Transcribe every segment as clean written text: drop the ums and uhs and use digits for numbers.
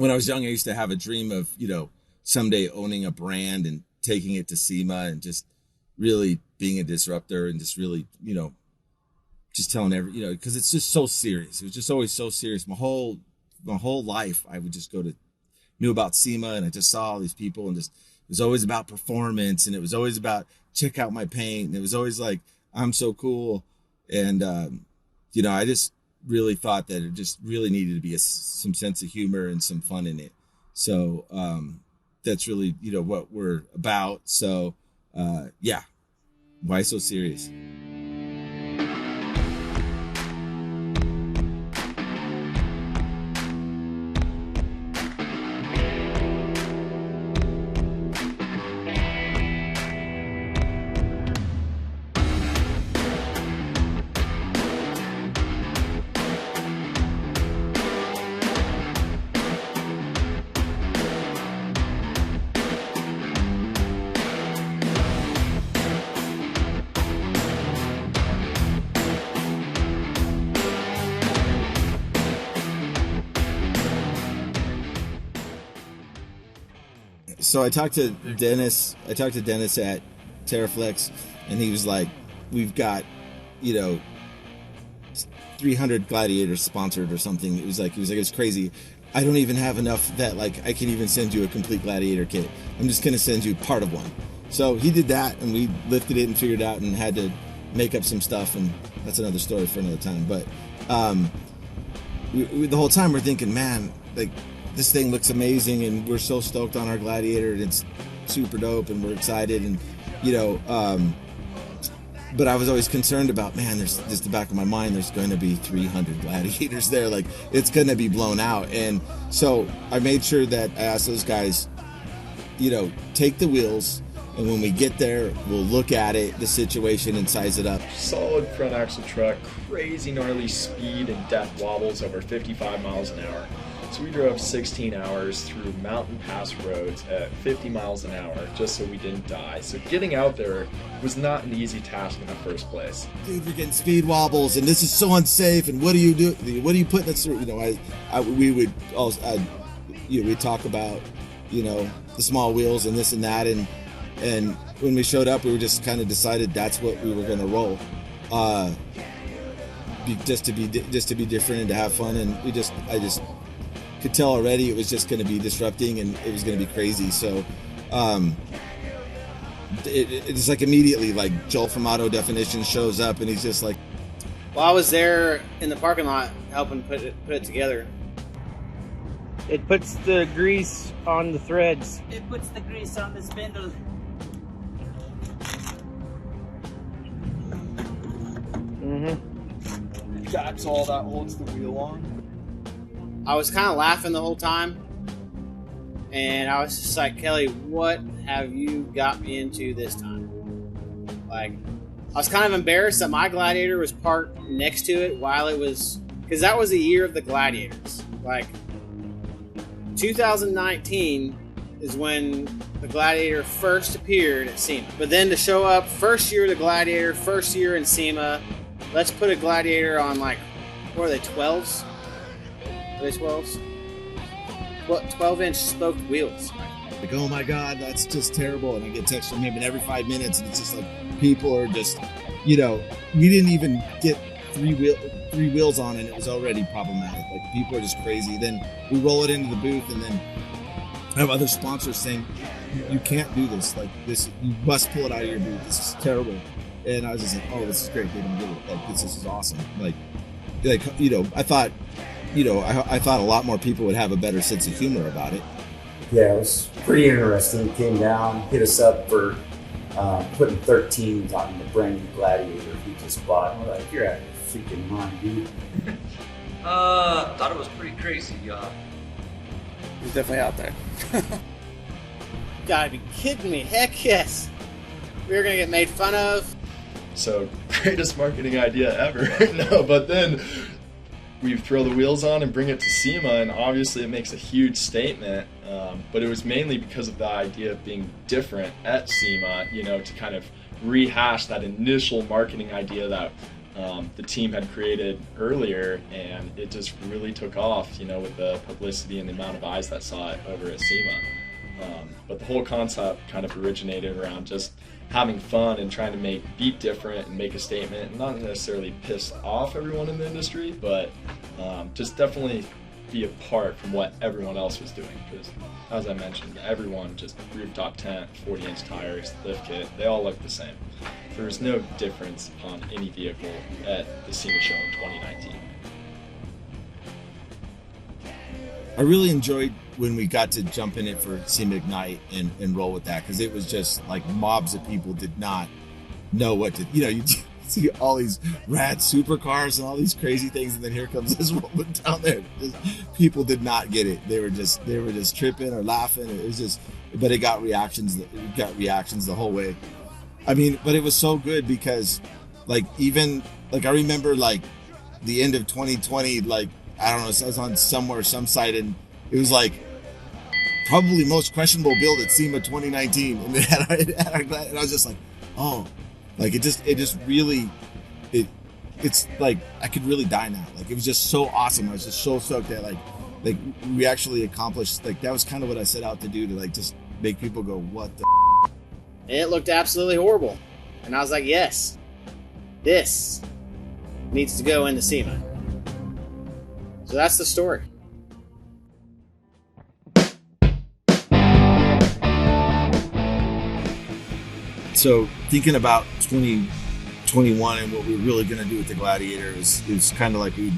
when I was young, I used to have a dream of, someday owning a brand and taking it to SEMA and just really being a disruptor and just really, just telling because it's just so serious. It was just always so serious. My whole life, I would just knew about SEMA, and I just saw all these people, and just, it was always about performance, and it was always about check out my paint, and it was always like, I'm so cool. And, I just really thought that it just really needed to be some sense of humor and some fun in it. So, that's really, what we're about. So, yeah. Why so serious? So I talked to Dennis at Terraflex, and he was like, we've got, 300 Gladiators sponsored or something. He was like, it's crazy. I don't even have enough that like I can even send you a complete Gladiator kit. I'm just going to send you part of one. So he did that, and we lifted it and figured it out and had to make up some stuff, and that's another story for another time. But the whole time we're thinking, man, like, this thing looks amazing, and we're so stoked on our Gladiator, and it's super dope, and we're excited, and but I was always concerned about, man, there's just the back of my mind, there's going to be 300 Gladiators there, like it's going to be blown out. And so I made sure that I asked those guys, take the wheels, and when we get there, we'll look at it, the situation, and size it up. Solid front axle truck, crazy gnarly speed and death wobbles over 55 miles an hour. So we drove 16 hours through mountain pass roads at 50 miles an hour just so we didn't die. So getting out there was not an easy task in the first place. Dude, we're getting speed wobbles, and this is so unsafe, and what do you do? What do you put in this? We would also, we'd talk about, the small wheels and this and that, and when we showed up, we were just kind of decided that's what we were going to roll. Just to be different and to have fun, and I just could tell already it was just going to be disrupting, and it was going to be crazy. So it's like immediately, like, Joel from Auto Definition shows up, and he's just like, well, I was there in the parking lot helping put it together. It puts the grease on the threads. It puts the grease on the spindle. That's all that holds the wheel on. I was kind of laughing the whole time, and I was just like, Kelly, what have you got me into this time? Like, I was kind of embarrassed that my Gladiator was parked next to it while it was, because that was the year of the Gladiators. Like, 2019 is when the Gladiator first appeared at SEMA. But then to show up, first year of the Gladiator, first year in SEMA, let's put a Gladiator on, like, what are they, 12s? Are they 12s? What, 12-inch spoked wheels? like, oh my God, that's just terrible. And I get texts from him, and every 5 minutes, and it's just like, people are just, we didn't even get three wheels on, and it was already problematic. Like, people are just crazy. Then we roll it into the booth, and then I have other sponsors saying, you can't do this. Like, this, you must pull it out of your booth. This is terrible. And I was just like, oh, this is great. They don't get it. Like, this is awesome. Like, I thought, I thought a lot more people would have a better sense of humor about it. Yeah, it was pretty interesting. He came down, hit us up for putting 13s on the brand new Gladiator he just bought. We're like, you're out of your freaking mind, dude. Thought it was pretty crazy. It was definitely out there. Gotta be kidding me. Heck yes. We were gonna get made fun of. So, greatest marketing idea ever. No, but then we throw the wheels on and bring it to SEMA, and obviously it makes a huge statement. But it was mainly because of the idea of being different at SEMA, to kind of rehash that initial marketing idea that the team had created earlier, and it just really took off, with the publicity and the amount of eyes that saw it over at SEMA. But the whole concept kind of originated around just having fun and trying to be different and make a statement, and not necessarily piss off everyone in the industry, but just definitely be apart from what everyone else was doing. Because, as I mentioned, everyone just rooftop tent, 40-inch tires, lift kit, they all look the same. There was no difference on any vehicle at the SEMA show in 2019. I really enjoyed when we got to jump in it for SEMA Ignite and roll with that, because it was just like mobs of people did not know what to, you see all these rad supercars and all these crazy things, and then here comes this woman down there. People did not get it. They were just tripping or laughing. It was just, but it got reactions. It got reactions the whole way. I mean, but it was so good because, I remember the end of 2020. I don't know, I was on some site, and it was probably most questionable build at SEMA 2019, and it had and I was just like, oh. It's like I could really die now. It was just so awesome. I was just so stoked that we actually accomplished, that was kind of what I set out to do, to just make people go, what the It looked absolutely horrible. And I was like, yes, this needs to go into SEMA. So that's the story. So thinking about 2021 and what we're really going to do with the Gladiator is kind of like we'd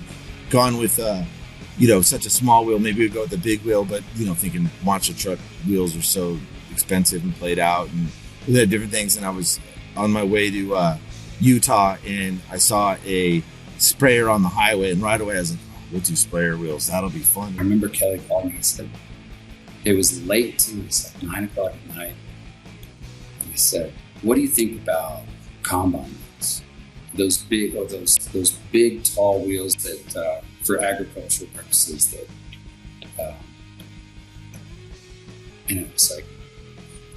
gone with, such a small wheel. Maybe we'd go with the big wheel, but, thinking monster truck wheels are so expensive and played out, and we had different things. And I was on my way to Utah, and I saw a sprayer on the highway, and right away I was like, we'll do sprayer wheels. That'll be fun. I remember Kelly called me and said, it was late too. It was 9 o'clock at night. And he said, what do you think about combine wheels? Those big tall wheels that for agricultural purposes and it was like,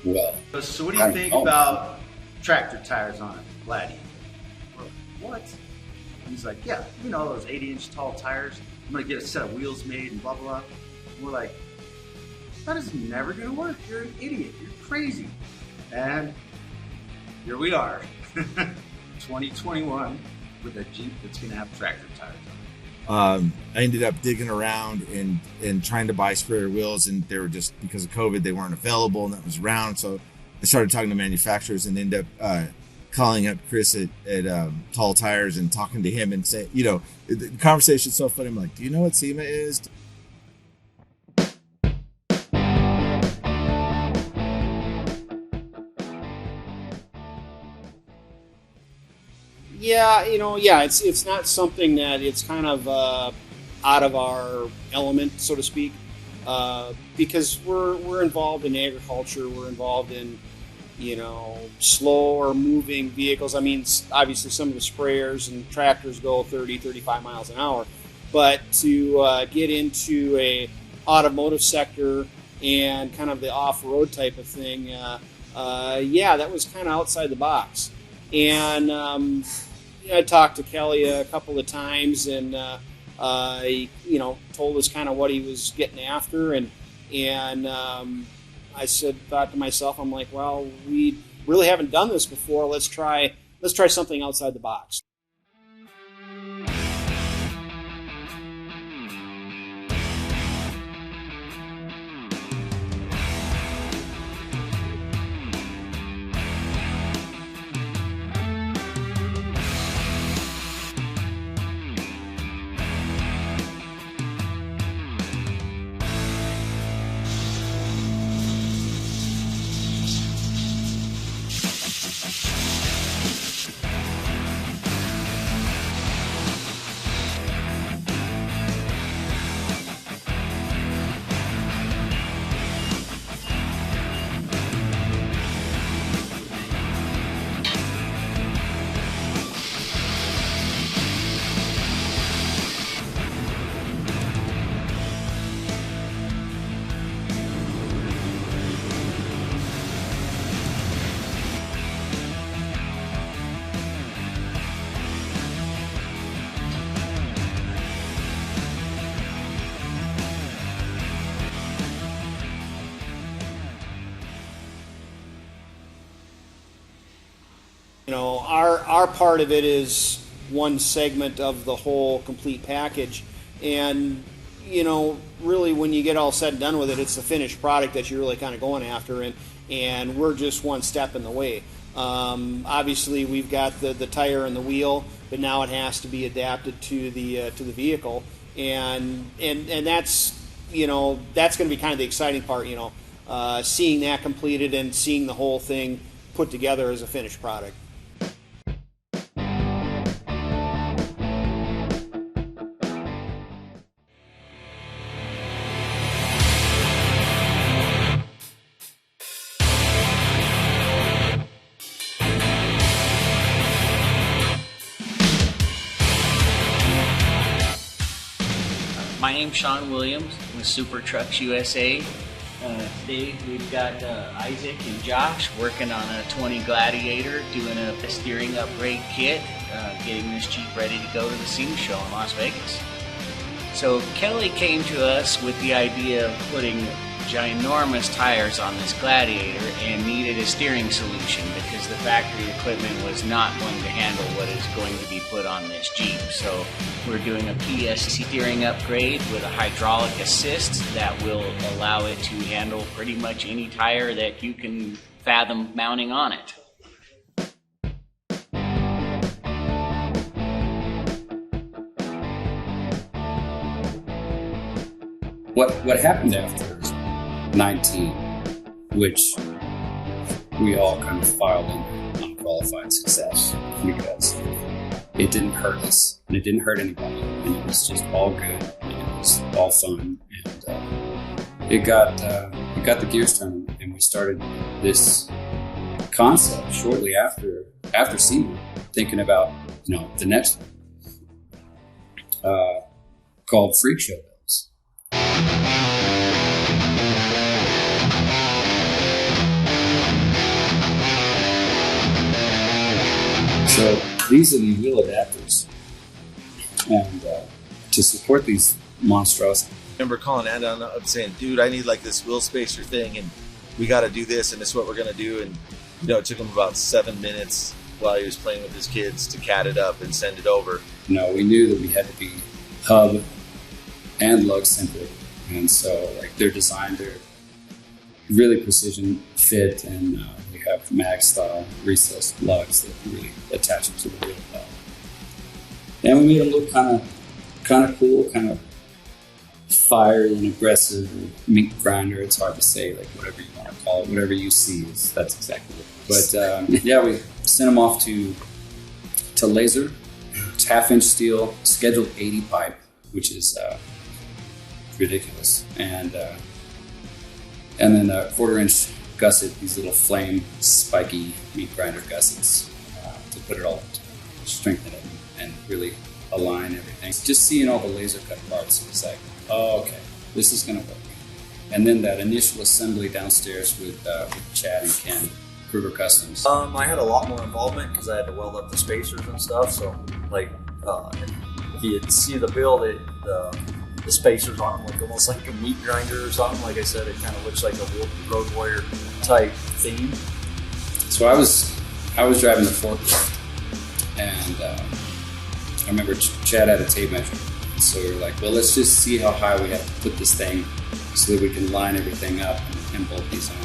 well. So what do you think about tractor tires on a Gladiator? What? And he's like, yeah, those 80-inch tall tires. I'm gonna get a set of wheels made and blah blah blah. And we're like, that is never gonna work. You're an idiot. You're crazy. And here we are, 2021, with a Jeep that's going to have tractor tires on it. I ended up digging around and trying to buy sprayer wheels, and they were just, because of COVID, they weren't available, and that was around. So I started talking to manufacturers and ended up calling up Chris at Tall Tires and talking to him and saying, the conversation's so funny. I'm like, do you know what SEMA is? Yeah, it's not something that it's kind of out of our element, so to speak, because we're involved in agriculture, we're involved in slower moving vehicles. I mean, obviously some of the sprayers and tractors go 30, 35 miles an hour, but to get into a automotive sector and kind of the off-road type of thing, that was kind of outside the box. And I talked to Kelly a couple of times, and he, told us kind of what he was getting after, and I thought to myself, I'm like, well, we really haven't done this before. Let's try something outside the box. know, our part of it is one segment of the whole complete package, and you know, really when you get all said and done with it, it's the finished product that you're really kind of going after, and we're just one step in the way. Obviously, we've got the tire and the wheel, but now it has to be adapted to the vehicle, and that's, you know, that's going to be kind of the exciting part, you know, seeing that completed and seeing the whole thing put together as a finished product. My name's Sean Williams with Super Trucks USA. Today we've got Isaac and Josh working on a 20 Gladiator, doing a steering upgrade kit, getting this Jeep ready to go to the SEMA show in Las Vegas. So Kelly came to us with the idea of putting ginormous tires on this Gladiator and needed a steering solution because the factory equipment was not going to handle what is going to be put on this Jeep. So we're doing a PS steering upgrade with a hydraulic assist that will allow it to handle pretty much any tire that you can fathom mounting on it. What happened after 19, which we all kind of filed in unqualified success because it didn't hurt us and it didn't hurt anybody, and it was just all good and it was all fun, and it got the gears turning, and we started this concept shortly after SEMA, thinking about, you know, the next one called Freak Show Bills. So these are the wheel adapters, and to support these monstrosities. I remember calling Anna up saying, dude, I need like this wheel spacer thing, and we got to do this, and this is what we're going to do. And, you know, it took him about 7 minutes while he was playing with his kids to cat it up and send it over. You know, we knew that we had to be hub and lug centered, and so like they're designed, they're really precision fit, and we have mag style recessed lugs that really attach it to the wheel. And we made them look kind of cool, kind of fiery and aggressive, meat grinder. It's hard to say, like whatever you want to call it, whatever you see that's exactly it. But yeah, we sent them off to laser. It's 1/2-inch steel, scheduled 80 pipe, which is ridiculous, and then a 1/4-inch gusset, these little flame spiky meat grinder gussets to put it all, to strengthen it and really align everything. Just seeing all the laser cut parts, it's like, oh, okay, this is going to work. And then that initial assembly downstairs with Chad and Ken, Kruger Customs. I had a lot more involvement because I had to weld up the spacers and stuff. So, like, if you see the build, the spacers aren't like almost like a meat grinder or something. Like I said, it kind of looks like a road warrior type theme. So I was driving the forklift, and I remember Chad had a tape measure. So we were like, well, let's just see how high we have to put this thing so that we can line everything up and bolt these on.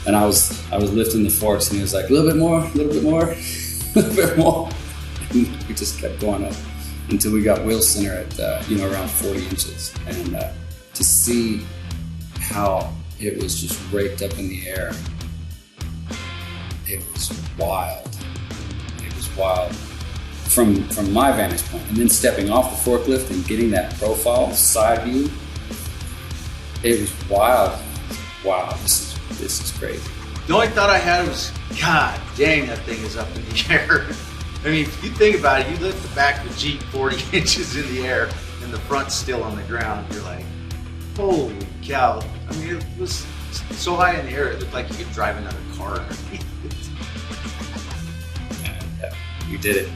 And I was lifting the forks, and he was like, a little bit more, a little bit more, a little bit more. And we just kept going up until we got wheel center at around 40 inches. And to see how it was just raked up in the air, it was wild. It was wild from my vantage point. And then stepping off the forklift and getting that profile side view, it was wild. Wow, this is crazy. The only thought I had was, God dang, that thing is up in the air. I mean, if you think about it, you lift the back of the Jeep 40 inches in the air and the front's still on the ground. You're like, holy cow. I mean, it was so high in the air, it looked like you could drive another car underneath it. And we did it.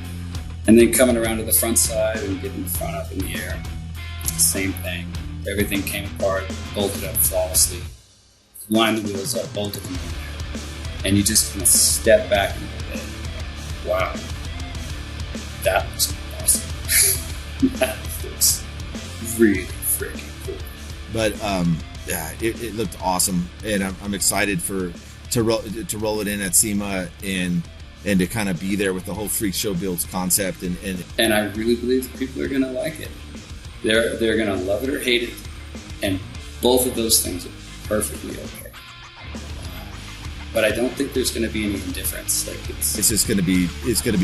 And then coming around to the front side and getting the front up in the air, same thing. Everything came apart, bolted up flawlessly. Lined the wheels up, bolted them in there. and you just kind of step back and go, wow, that was awesome. That was really freaking cool. But yeah, it looked awesome, and I'm excited to roll it in at SEMA and to kind of be there with the whole freak show builds concept, and I really believe that people are going to like it. They're going to love it or hate it, and both of those things are perfectly okay. But I don't think there's going to be any indifference. Like it's just going to be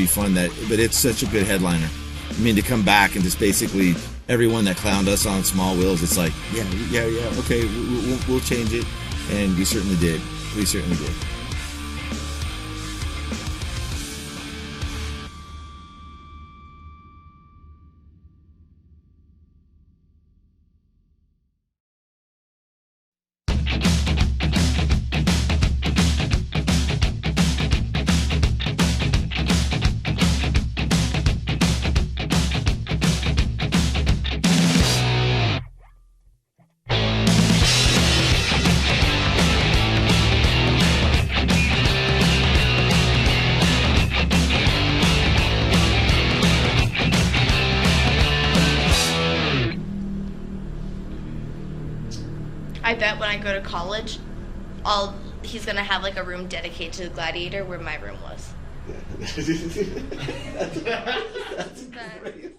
fun. But it's such a good headliner. I mean, to come back and just basically everyone that clowned us on small wheels, it's like, yeah, okay, we'll change it, and we certainly did. We certainly did. I bet when I go to college, he's gonna have like a room dedicated to the Gladiator where my room was. That's great.